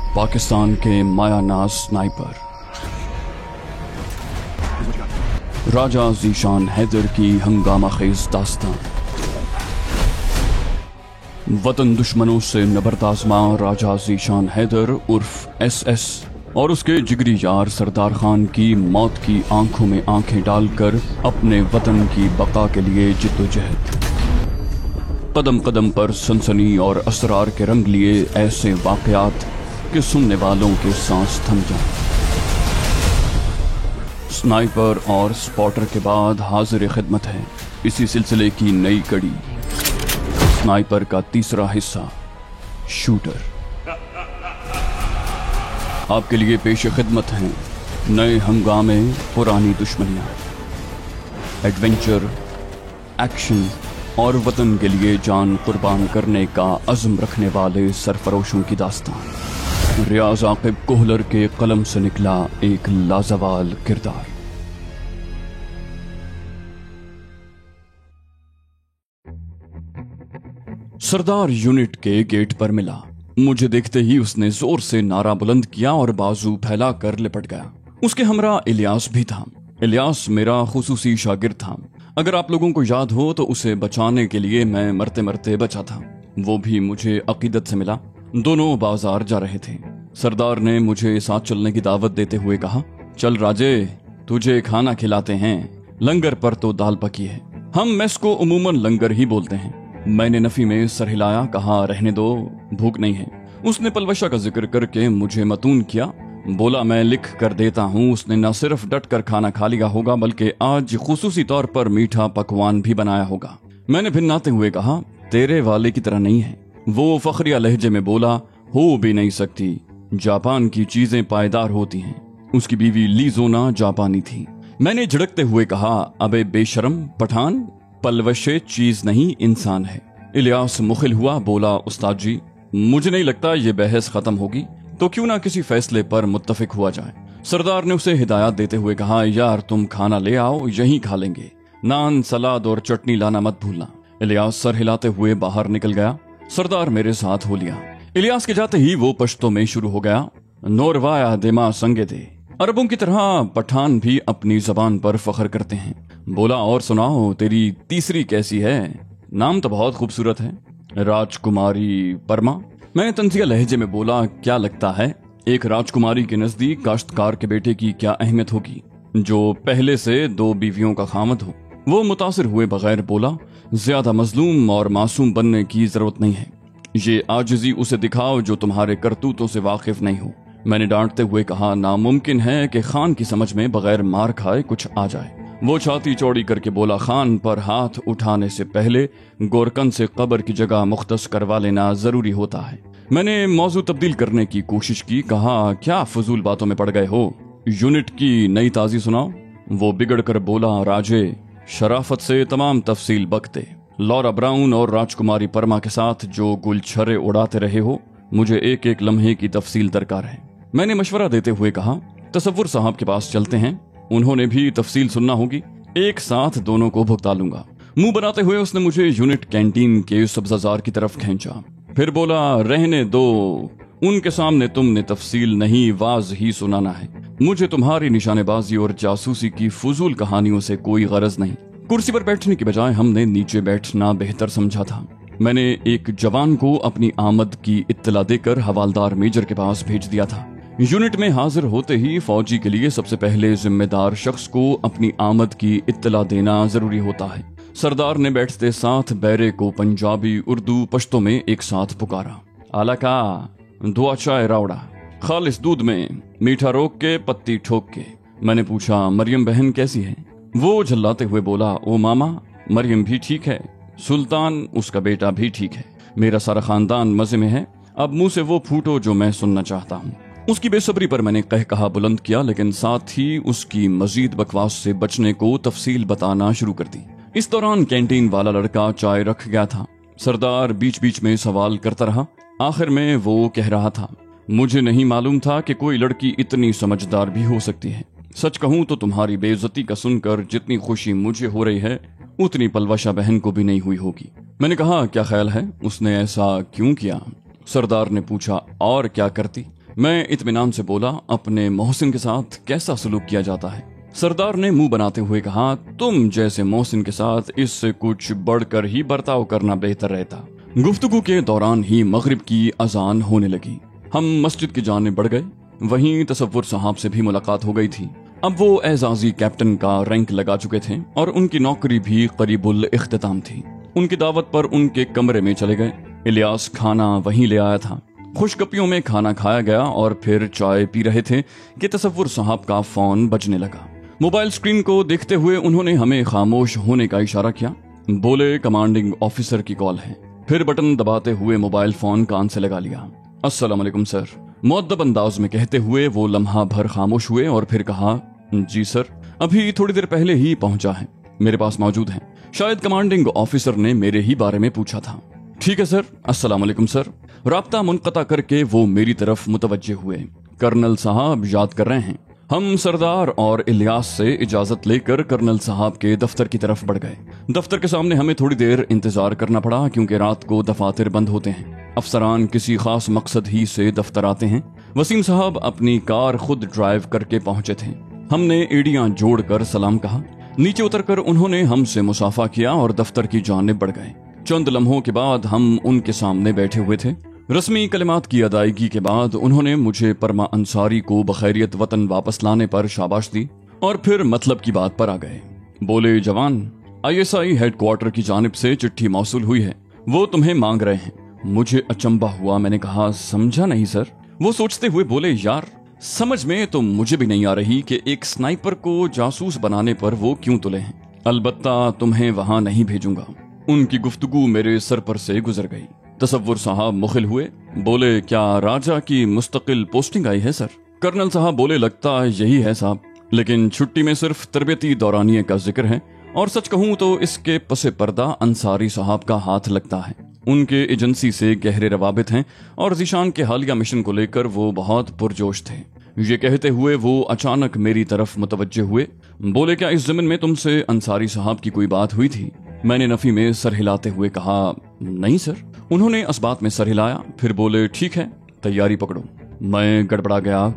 पाकिस्तान के मायानाज स्नाइपर राजा ज़ीशान हैदर की हंगामा खेज दास्तान। वतन दुश्मनों से नबर्द आज़मा राजा ज़ीशान हैदर उर्फ SS और उसके जिगरी यार सरदार खान की मौत की आंखों में आंखें डालकर अपने वतन की बका के लिए जिद्दोजहद। कदम कदम पर सनसनी और असरार के रंग लिए ऐसे वाक़यात कि सुनने वालों के सांस थम जाएं। स्नाइपर और स्पॉटर के बाद हाजिर खिदमत है इसी सिलसिले की नई कड़ी, स्नाइपर का तीसरा हिस्सा शूटर। आपके लिए पेश खिदमत हैं नए हंगामे, पुरानी दुश्मनियां, एडवेंचर, एक्शन और वतन के लिए जान कुर्बान करने का अज़्म रखने वाले सरफरोशों की दास्तान। रियाज आकिब कोहलर के कलम से निकला एक लाजवाल किरदार। सरदार यूनिट के गेट पर मिला। मुझे देखते ही उसने जोर से नारा बुलंद किया और बाजू फैलाकर लिपट गया। उसके हमरा इलियास भी था। इलियास मेरा खुसूसी शागिर्द था। अगर आप लोगों को याद हो तो उसे बचाने के लिए मैं मरते मरते बचा था। वो भी मुझे अकीदत से मिला। दोनों बाजार जा रहे थे। सरदार ने मुझे साथ चलने की दावत देते हुए कहा, चल राजे, तुझे खाना खिलाते हैं। लंगर पर तो दाल पकी है। हम मेस को उमूमन लंगर ही बोलते हैं। मैंने नफी में सर हिलाया, कहा रहने दो, भूख नहीं है। उसने पलवशा का जिक्र करके मुझे मतून किया। बोला मैं लिख कर देता हूँ। उसने न सिर्फ डट कर खाना खा लिया होगा बल्कि आज खुसूसी तौर पर मीठा पकवान भी बनाया होगा। मैंने भिन्नाते हुए कहा, तेरे वाले की तरह नहीं है। वो फखरिया लहजे में बोला, हो भी नहीं सकती, जापान की चीजें पायदार होती हैं। उसकी बीवी लीजोना जापानी थी। मैंने झिड़कते हुए कहा, अबे बेशरम पठान, पलवशे चीज नहीं इंसान है। इलियास मुखिल हुआ, बोला उस्ताद जी, मुझे नहीं लगता ये बहस खत्म होगी, तो क्यों ना किसी फैसले पर मुत्तफिक हुआ जाए। सरदार ने उसे हिदायत देते हुए कहा, यार तुम खाना ले आओ, यहीं खा लेंगे। नान, सलाद और चटनी लाना मत भूलना। इलियास सर हिलाते हुए बाहर निकल गया। सरदार मेरे साथ हो लिया। इलियास के जाते ही वो पश्तो में शुरू हो गया, नोरवाया दिमा संगे दे। अरबों की तरह पठान भी अपनी जबान पर फख्र करते हैं। बोला, और सुनाओ, तेरी तीसरी कैसी है? नाम तो बहुत खूबसूरत है, राजकुमारी परमा। मैं तंजिया लहजे में बोला, क्या लगता है एक राजकुमारी के नजदीक काश्तकार के बेटे की क्या अहमियत होगी जो पहले से 2 बीवियों का खामद हो। वो मुतासिर हुए बगैर बोला, ज्यादा मजलूम और मासूम बनने की जरूरत नहीं है। ये आजिज़ी उसे दिखाओ जो तुम्हारे करतूतों से वाकिफ नहीं हो। मैंने डांटते हुए कहा, नामुमकिन है कि खान की समझ में बगैर मार खाए कुछ आ जाए। वो छाती चौड़ी करके बोला, खान पर हाथ उठाने से पहले गोरकन से कब्र की जगह मुख्तस करवा लेना जरूरी होता है। मैंने मौजू तब्दील करने की कोशिश की। कहा, क्या फजूल बातों में पड़ गए हो, यूनिट की नई ताजी सुनाओ। वो बिगड़ कर बोला, राजे, शराफत से तमाम तफसील बकते। लॉरा ब्राउन और राजकुमारी परमा के साथ जो गुलछरे उड़ाते रहे हो, मुझे एक एक लम्हे की तफसील दरकार है। मैंने मशवरा देते हुए कहा, तसव्वुर साहब के पास चलते हैं, उन्होंने भी तफसील सुनना होगी, एक साथ दोनों को भुगता लूंगा। मुंह बनाते हुए उसने मुझे यूनिट कैंटीन के सब्जाजार की तरफ खींचा। फिर बोला, रहने दो, उनके सामने तुमने तफसील नहीं वाज ही सुनाना है। मुझे तुम्हारी निशानेबाजी और जासूसी की फजूल कहानियों से कोई गरज नहीं। कुर्सी पर बैठने की बजाय हमने नीचे बैठना बेहतर समझा था। मैंने एक जवान को अपनी आमद की इत्तला देकर हवालदार मेजर के पास भेज दिया था। यूनिट में हाजिर होते ही फौजी के लिए सबसे पहले जिम्मेदार शख्स को अपनी आमद की इत्तला देना जरूरी होता है। सरदार ने बैठते साथ बैरे को पंजाबी, उर्दू, पश्तो में एक साथ पुकारा, आला का, दुआ चाय रावड़ा, खालिस दूध में, मीठा रोक के, पत्ती ठोक के। मैंने पूछा, मरियम बहन कैसी है? वो झल्लाते हुए बोला, ओ मामा, मरियम भी ठीक है, सुल्तान उसका बेटा भी ठीक है, मेरा सारा खानदान मजे में है। अब मुंह से वो फूटो जो मैं सुनना चाहता हूँ। उसकी बेसब्री पर मैंने कहा बुलंद किया, लेकिन साथ ही उसकी मजीद बकवास से बचने को तफसील बताना शुरू कर दी। इस दौरान कैंटीन वाला लड़का चाय रख गया था। सरदार बीच बीच में सवाल करता रहा। आखिर में वो कह रहा था, मुझे नहीं मालूम था कि कोई लड़की इतनी समझदार भी हो सकती है। सच कहूं तो तुम्हारी बेइज्जती का सुनकर जितनी खुशी मुझे हो रही है उतनी पलवशा बहन को भी नहीं हुई होगी। मैंने कहा, क्या ख्याल है उसने ऐसा क्यों किया? सरदार ने पूछा, और क्या करती? मैं इत्मीनान से बोला, अपने मोहसिन के साथ कैसा सलूक किया जाता है? सरदार ने मुंह बनाते हुए कहा, तुम जैसे मोहसिन के साथ इससे कुछ बढ़कर ही बर्ताव करना बेहतर रहता। गुफ्तगू के दौरान ही मगरिब की अजान होने लगी। हम मस्जिद की जानिब बढ़ गए। वहीं तसव्वुर साहब से भी मुलाकात हो गई थी। अब वो एजाजी कैप्टन का रैंक लगा चुके थे और उनकी नौकरी भी करीबुल इख्तिताम थी। उनकी दावत पर उनके कमरे में चले गए। इलियास खाना वहीं ले आया था। खुशगपियों में खाना खाया गया और फिर चाय पी रहे थे कि तसव्वुर साहब का फोन बजने लगा। मोबाइल स्क्रीन को देखते हुए उन्होंने हमें खामोश होने का इशारा किया। बोले, कमांडिंग ऑफिसर की कॉल है। फिर बटन दबाते हुए मोबाइल फोन कान से लगा लिया। अस्सलाम वालेकुम सर, मुअद्दब अंदाज में कहते हुए वो लम्हा भर खामोश हुए और फिर कहा, जी सर, अभी थोड़ी देर पहले ही पहुंचा है, मेरे पास मौजूद है। शायद कमांडिंग ऑफिसर ने मेरे ही बारे में पूछा था। ठीक है सर, अस्सलाम वालेकुम सर। राब्ता मुनक़ता करके वो मेरी तरफ मुतवज्जे हुए। कर्नल साहब याद कर रहे हैं। हम सरदार और इलियास से इजाजत लेकर कर्नल साहब के दफ्तर की तरफ बढ़ गए। दफ्तर के सामने हमें थोड़ी देर इंतजार करना पड़ा क्योंकि रात को दफातर बंद होते हैं। अफसरान किसी खास मकसद ही से दफ्तर आते हैं। वसीम साहब अपनी कार खुद ड्राइव करके पहुंचे थे। हमने एड़ियां जोड़कर सलाम कहा। नीचे उतरकर उन्होंने हमसे मुसाफा किया और दफ्तर की जानिब बढ़ गए। चंद लम्हों के बाद हम उनके सामने बैठे हुए थे। रस्मी कलिमात की अदायगी के बाद उन्होंने मुझे परमा अंसारी को बखैरियत वतन वापस लाने पर शाबाश दी और फिर मतलब की बात पर आ गए। बोले, जवान, ISI हेडक्वार्टर की जानिब से चिट्ठी मौसूल हुई है, वो तुम्हें मांग रहे हैं। मुझे अचंबा हुआ। मैंने कहा, समझा नहीं सर। वो सोचते हुए बोले, यार, समझ में तो मुझे भी नहीं आ रही कि एक स्नाइपर को जासूस बनाने पर वो क्यों तुले हैं। अलबत्ता तुम्हें वहां नहीं भेजूंगा। उनकी गुफ्तगू मेरे सर पर से गुजर गई। तसव्वुर साहब मुखिल हुए। बोले, क्या राजा की मुस्तकिल पोस्टिंग आई है सर? कर्नल साहब बोले, लगता यही है साहब, लेकिन छुट्टी में सिर्फ तरबियती दौरानिये का जिक्र है और सच कहूं तो इसके पसे पर्दा अंसारी साहब का हाथ लगता है। उनके एजेंसी से गहरे रवाबित हैं और ज़ीशान के हालिया मिशन को लेकर वो बहुत पुरजोश थे। ये कहते हुए वो अचानक मेरी तरफ मुतवज्जे हुए। बोले, क्या इस ज़मीन में तुमसे अंसारी साहब की कोई बात हुई थी? मैंने नफी में सर हिलाते हुए कहा, नहीं सर। उन्होंने इस बात में सर हिलाया, फिर बोले, ठीक है, तैयारी पकड़ो। मैं गड़बड़ा गया।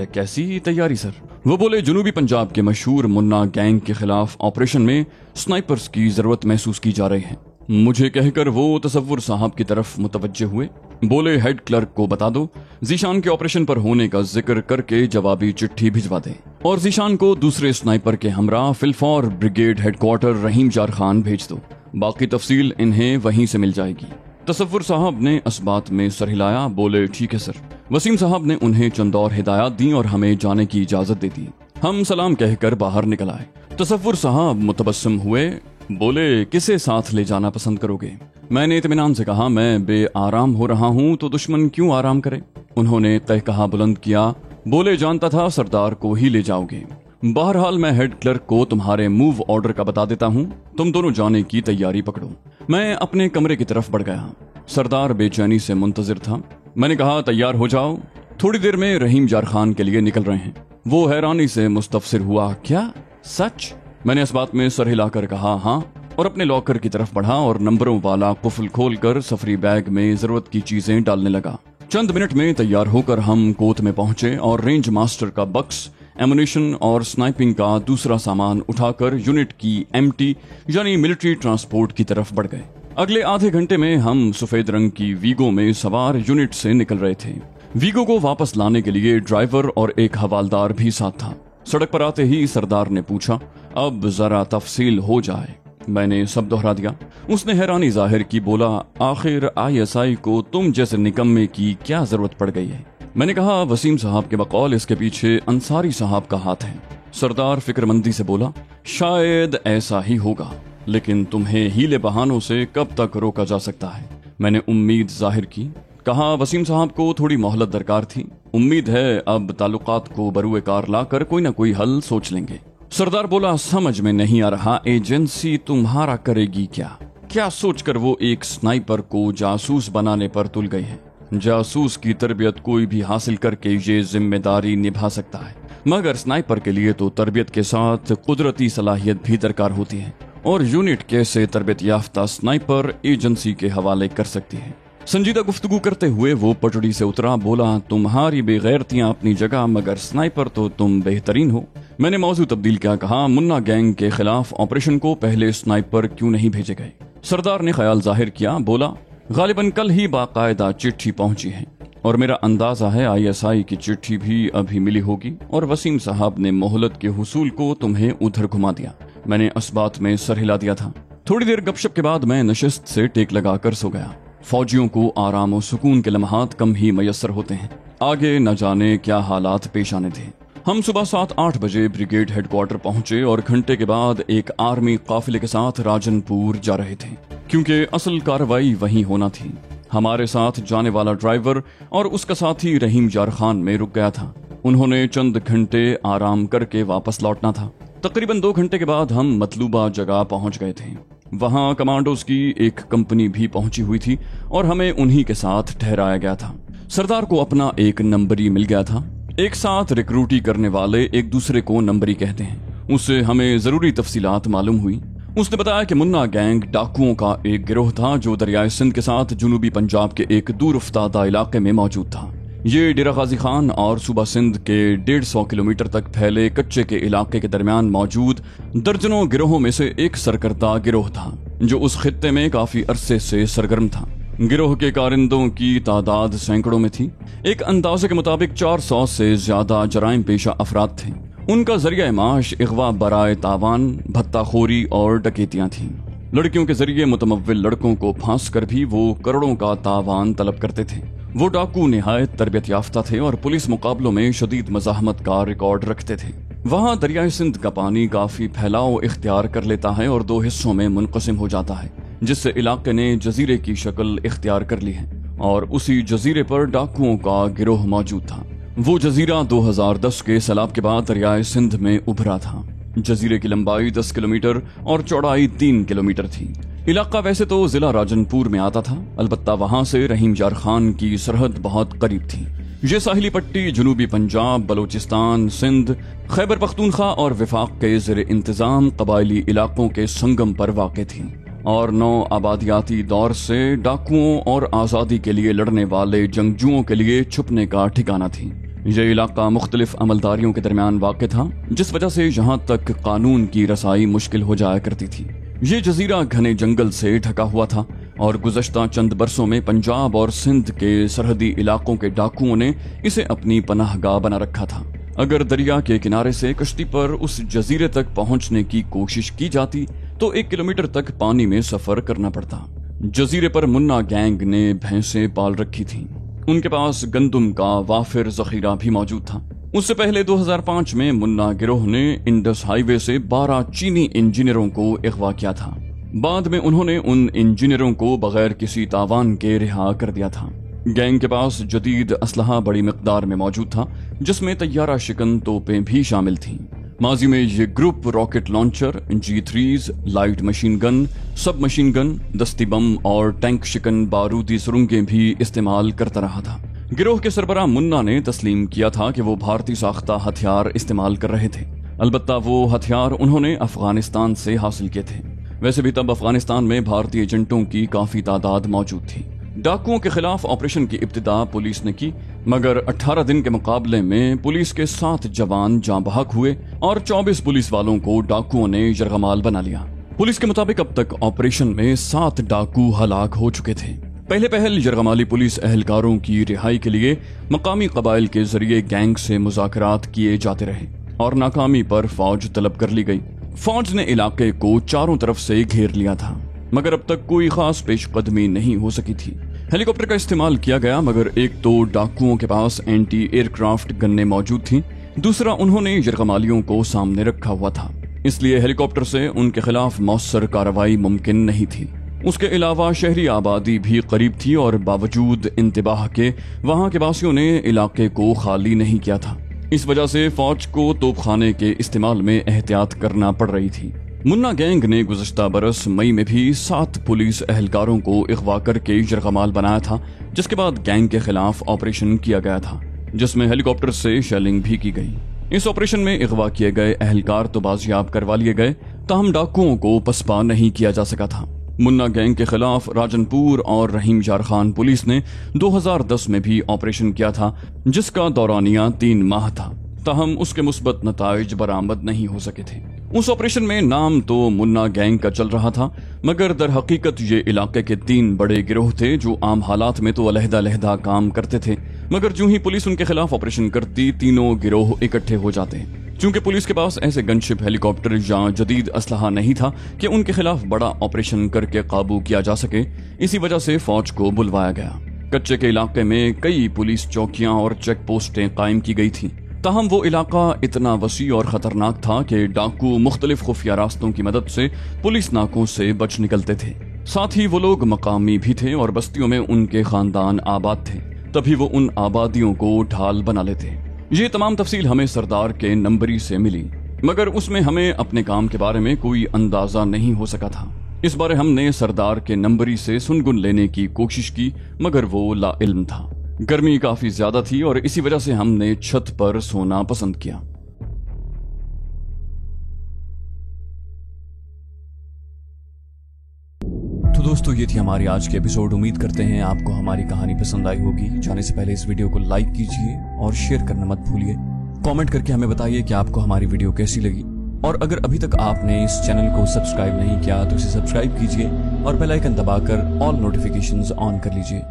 कैसी तैयारी सर? वो बोले, जनूबी पंजाब के मशहूर मुन्ना गैंग के खिलाफ ऑपरेशन में स्नाइपर्स की जरूरत महसूस की जा रही है। मुझे कहकर वो तसव्वुर साहब की तरफ मुतवज्जे हुए। बोले, हेड क्लर्क को बता दो ज़ीशान के ऑपरेशन पर होने का जिक्र करके जवाबी चिट्ठी भिजवा दे और ज़ीशान को दूसरे स्नाइपर के हमरा फिलफौर ब्रिगेड हेडक्वार्टर रहीम जार खान भेज दो। बाकी तफसील इन्हें वहीं से मिल जाएगी। तसव्वुर साहब ने इस बात में सर हिलाया। बोले, ठीक है सर। वसीम साहब ने उन्हें चंद और हिदायत दी और हमें जाने की इजाजत दे दी। हम सलाम कहकर बाहर निकल आए। तसव्वुर साहब मुतबस्सम हुए। बोले, किसे साथ ले जाना पसंद करोगे? मैंने इत्मीनान से कहा, मैं बेआराम हो रहा हूँ तो दुश्मन क्यों आराम करे? उन्होंने तहकहा बुलंद किया। बोले, जानता था सरदार को ही ले जाओगे। बहरहाल मैं हेड क्लर्क को तुम्हारे मूव ऑर्डर का बता देता हूँ, तुम दोनों जाने की तैयारी पकड़ो। मैं अपने कमरे की तरफ बढ़ गया। सरदार बेचैनी से मुंतजिर था। मैंने कहा, तैयार हो जाओ, थोड़ी देर में रहीम जार खान के लिए निकल रहे हैं। वो हैरानी से मुस्तफसिर हुआ। क्या सच? मैंने इस बात में सर हिलाकर कहा, हाँ, और अपने लॉकर की तरफ बढ़ा और नंबरों वाला कुफल खोलकर सफरी बैग में जरूरत की चीजें डालने लगा। चंद मिनट में तैयार होकर हम कोत में पहुंचे और रेंज मास्टर का बक्स, एमुनिशन और स्नाइपिंग का दूसरा सामान उठाकर यूनिट की MT यानी मिलिट्री ट्रांसपोर्ट की तरफ बढ़ गए। अगले आधे घंटे में हम सफेद रंग की वीगो में सवार यूनिट से निकल रहे थे। वीगो को वापस लाने के लिए ड्राइवर और एक हवालदार भी साथ था। सड़क पर आते ही सरदार ने पूछा, अब जरा तफसील हो जाए। मैंने सब दोहरा दिया। उसने हैरानी जाहिर की। बोला, आखिर ISI को तुम जैसे निकम्मे की क्या जरूरत पड़ गई है? मैंने कहा, वसीम साहब के बकौल इसके पीछे अंसारी साहब का हाथ है। सरदार फिक्रमंदी से बोला, शायद ऐसा ही होगा, लेकिन तुम्हें हीले बहानों से कब तक रोका जा सकता है? मैंने उम्मीद जाहिर की। कहा, वसीम साहब को थोड़ी मोहलत दरकार थी। उम्मीद है अब ताल्लुकात को बरूए कार लाकर कोई ना कोई हल सोच लेंगे। सरदार बोला, समझ में नहीं आ रहा, एजेंसी तुम्हारा करेगी क्या? क्या सोचकर वो एक स्नाइपर को जासूस बनाने पर तुल गई है? जासूस की तरबियत कोई भी हासिल करके ये जिम्मेदारी निभा सकता है, मगर स्नाइपर के लिए तो तरबियत के साथ कुदरती सलाहियत भी दरकार होती है और यूनिट कैसे तरबियत याफ्ता स्नाइपर एजेंसी के हवाले कर सकती है? संजीदा गुफ्तगू करते हुए वो पटड़ी से उतरा, बोला, तुम्हारी बेगैरतियां अपनी जगह मगर स्नाइपर तो तुम बेहतरीन हो। मैंने मौजू तब्दील किया, कहा, मुन्ना गैंग के खिलाफ ऑपरेशन को पहले स्नाइपर क्यों नहीं भेजे गए? सरदार ने ख्याल जाहिर किया, बोला, गालिबन कल ही बाकायदा चिट्ठी पहुंची है और मेरा अंदाजा है ISI की चिट्ठी भी अभी मिली होगी और वसीम साहब ने मोहलत के हुसूल को तुम्हें उधर घुमा दिया। मैंने इस बात में सर हिला दिया था। थोड़ी देर गपशप के बाद मैं नशिस्त से टेक लगाकर सो गया। फौजियों को आराम और सुकून के लम्हात कम ही मयसर होते हैं, आगे न जाने क्या हालात पेश आने थे। हम सुबह 7-8 बजे ब्रिगेड हेडक्वार्टर पहुंचे और घंटे के बाद एक आर्मी काफिले के साथ राजनपुर जा रहे थे, क्योंकि असल कार्रवाई वहीं होना थी। हमारे साथ जाने वाला ड्राइवर और उसका साथी रहीम यार खान में रुक गया था। उन्होंने चंद घंटे आराम करके वापस लौटना था। तकरीबन 2 घंटे के बाद हम मतलूबा जगह पहुंच गए थे। वहां कमांडोज की एक कंपनी भी पहुंची हुई थी और हमें उन्हीं के साथ ठहराया गया था। सरदार को अपना एक नंबरी मिल गया था। एक साथ रिक्रूटी करने वाले एक दूसरे को नंबरी कहते हैं। उससे हमें जरूरी तफसीलात मालूम हुई। उसने बताया कि मुन्ना गैंग डाकुओं का एक गिरोह था जो दरियाए सिंध के साथ जुनूबी पंजाब के एक दूर उफ्तादा इलाके में मौजूद था। ये डेरा गाजी खान और सूबा सिंध के 150 किलोमीटर तक फैले कच्चे के इलाके के दरमियान मौजूद दर्जनों गिरोहों में से एक सरकर्दा गिरोह था जो उस खित्ते में काफी अरसे से सरगर्म था। गिरोह के कारिंदों की तादाद सैकड़ों में थी। एक अंदाजे के मुताबिक 400 से ज्यादा जराइम पेशा अफराद थे। उनका जरिया माश इगवा बराए तावान, भत्ताखोरी और डकैतियां थीं। लड़कियों के जरिए मुतमव्विल लड़कों को फांस कर भी वो करोड़ों का तावान तलब करते थे। वो डाकू निहायत तरबियत याफ्ता थे और पुलिस मुकाबलों में शदीद मज़ाहमत का रिकॉर्ड रखते थे। वहाँ दरियाए सिंध का पानी काफी फैलाव इख्तियार कर लेता है और 2 हिस्सों में मुनक़सिम हो जाता है, जिससे इलाके ने जजीरे की शक्ल इख्तियार कर ली है और उसी जजीरे पर डाकुओं का गिरोह मौजूद था। वो जजीरा 2010 के सैलाब के बाद दरियाए सिंध में उभरा था। जजीरे की लंबाई 10 किलोमीटर और चौड़ाई 3 किलोमीटर थी। इलाका वैसे तो जिला राजनपुर में आता था, अलबत्ता वहां से रहीम यार खान की सरहद बहुत करीब थी। ये साहिली पट्टी जुनूबी पंजाब, बलोचिस्तान, सिंध, खैबर पख्तूनख्वा और विफाक के ज़ेर इंतजाम कबायली इलाकों के संगम पर वाक़ थी और नौ आबादियाती दौर से डाकुओं और आज़ादी के लिए लड़ने वाले जंगजुओं के लिए छुपने का ठिकाना थी। ये इलाका मुख्तलिफ अमलदारियों के दरमियान वाक़ था, जिस वजह से यहाँ तक कानून की रसाई मुश्किल हो जाया करती थी। ये जजीरा घने जंगल से ढका हुआ था और गुज़श्ता चंद बरसों में पंजाब और सिंध के सरहदी इलाकों के डाकुओं ने इसे अपनी पनाहगाह बना रखा था। अगर दरिया के किनारे से कश्ती पर उस जजीरे तक पहुंचने की कोशिश की जाती तो 1 किलोमीटर तक पानी में सफर करना पड़ता। जजीरे पर मुन्ना गैंग ने भैंसें पाल रखी थीं। उनके पास गंदुम का वाफिर जखीरा भी मौजूद था। उससे पहले 2005 में मुन्ना गिरोह ने इंडस हाईवे से 12 चीनी इंजीनियरों को अगवा किया था। बाद में उन्होंने उन इंजीनियरों को बगैर किसी तावान के रिहा कर दिया था। गैंग के पास जदीद असलहा बड़ी मिकदार में मौजूद था, जिसमें तैयारा शिकन तोपें भी शामिल थीं। माजी में ये group rocket launcher, G3s, light machine gun, सब मशीन गन, दस्ती बम और टैंक शिकन बारूदी सुरंगें भी इस्तेमाल करता रहा था। गिरोह के सरबराह मुन्ना ने तस्लीम किया था कि वो भारतीय साख्ता हथियार इस्तेमाल कर रहे थे, अलबत्ता वो हथियार उन्होंने अफगानिस्तान से हासिल किए थे। वैसे भी तब अफगानिस्तान में भारतीय एजेंटों की काफी तादाद मौजूद थी। डाकुओं के खिलाफ ऑपरेशन की इब्तिदा पुलिस ने की, मगर 18 दिन के मुकाबले में पुलिस के 7 जवान जाँ बहक हुए और 24 पुलिस वालों को डाकुओं ने यरगमाल बना लिया। पुलिस के मुताबिक अब तक ऑपरेशन में 7 डाकू हलाक हो चुके थे। पहले पहल यरगमाली पुलिस एहलकारों की रिहाई के लिए मकामी कबाइल के जरिए गैंग से मुज़ाकरात किए जाते रहे और नाकामी पर फौज तलब कर ली गई। फौज ने इलाके को चारों तरफ से घेर लिया था, मगर अब तक कोई खास पेशकदमी नहीं हो सकी थी। हेलीकॉप्टर का इस्तेमाल किया गया, मगर एक तो डाकुओं के पास एंटी एयरक्राफ्ट गन्ने मौजूद थी, दूसरा उन्होंने यरगमालियों को सामने रखा हुआ था, इसलिए हेलीकॉप्टर से उनके खिलाफ मौसर कार्रवाई मुमकिन नहीं थी। उसके अलावा शहरी आबादी भी करीब थी और बावजूद इंतबाह के वहां के वासियों ने इलाके को खाली नहीं किया था। इस वजह से फौज को तोपखाने के इस्तेमाल में एहतियात करना पड़ रही थी। मुन्ना गैंग ने गुज़श्ता बरस मई में भी 7 पुलिस एहलकारों को अगवा करके यरगमाल बनाया था, जिसके बाद गैंग के खिलाफ ऑपरेशन किया गया था, जिसमें हेलीकॉप्टर से शेलिंग भी की गई। इस ऑपरेशन में अगवा किए गए एहलकार तो बाजियाब करवा लिए गए, ताहम डाकुओं को पसपा नहीं किया जा सका था। मुन्ना गैंग के खिलाफ राजनपुर और रहीम यार खान पुलिस ने 2010 में भी ऑपरेशन किया था, जिसका दौरानिया 3 माह था। ताहम उसके मुस्बत नताइज बरामद नहीं हो सके थे। उस ऑपरेशन में नाम तो मुन्ना गैंग का चल रहा था, मगर दर हकीकत ये इलाके के 3 बड़े गिरोह थे जो आम हालात में तो अलहदा-अलहदा काम करते थे, मगर जो ही पुलिस उनके खिलाफ ऑपरेशन करती, तीनों गिरोह इकट्ठे हो जाते। चूंकि पुलिस के पास ऐसे गनशिप हेलीकॉप्टर या जदीद असलहा नहीं था कि उनके खिलाफ बड़ा ऑपरेशन करके काबू किया जा सके, इसी वजह से फौज को बुलवाया गया। कच्चे के इलाके में कई पुलिस चौकियां और चेक पोस्टें कायम की गई थी। ताहम वो इलाका इतना वसी और खतरनाक था कि डाकू मुख्तलिफ खुफिया रास्तों की मदद से पुलिस नाकों से बच निकलते थे। साथ ही वो लोग मकामी भी थे और बस्तियों में उनके खानदान आबाद थे, तभी वो उन आबादियों को ढाल बना लेते। ये तमाम तफसील हमें सरदार के नंबरी से मिली, मगर उसमें हमें अपने काम के बारे में कोई अंदाजा नहीं हो सका था। इस बारे हमने सरदार के नंबरी से सुनगुन लेने की कोशिश की, मगर वो लाइल्म था। गर्मी काफी ज्यादा थी और इसी वजह से हमने छत पर सोना पसंद किया। तो दोस्तों, ये थी हमारी आज की एपिसोड। उम्मीद करते हैं आपको हमारी कहानी पसंद आई होगी। जाने से पहले इस वीडियो को लाइक कीजिए और शेयर करना मत भूलिए। कमेंट करके हमें बताइए कि आपको हमारी वीडियो कैसी लगी, और अगर अभी तक आपने इस चैनल को सब्सक्राइब नहीं किया तो इसे सब्सक्राइब कीजिए और बेल आइकन दबाकर ऑल नोटिफिकेशंस ऑन कर लीजिए।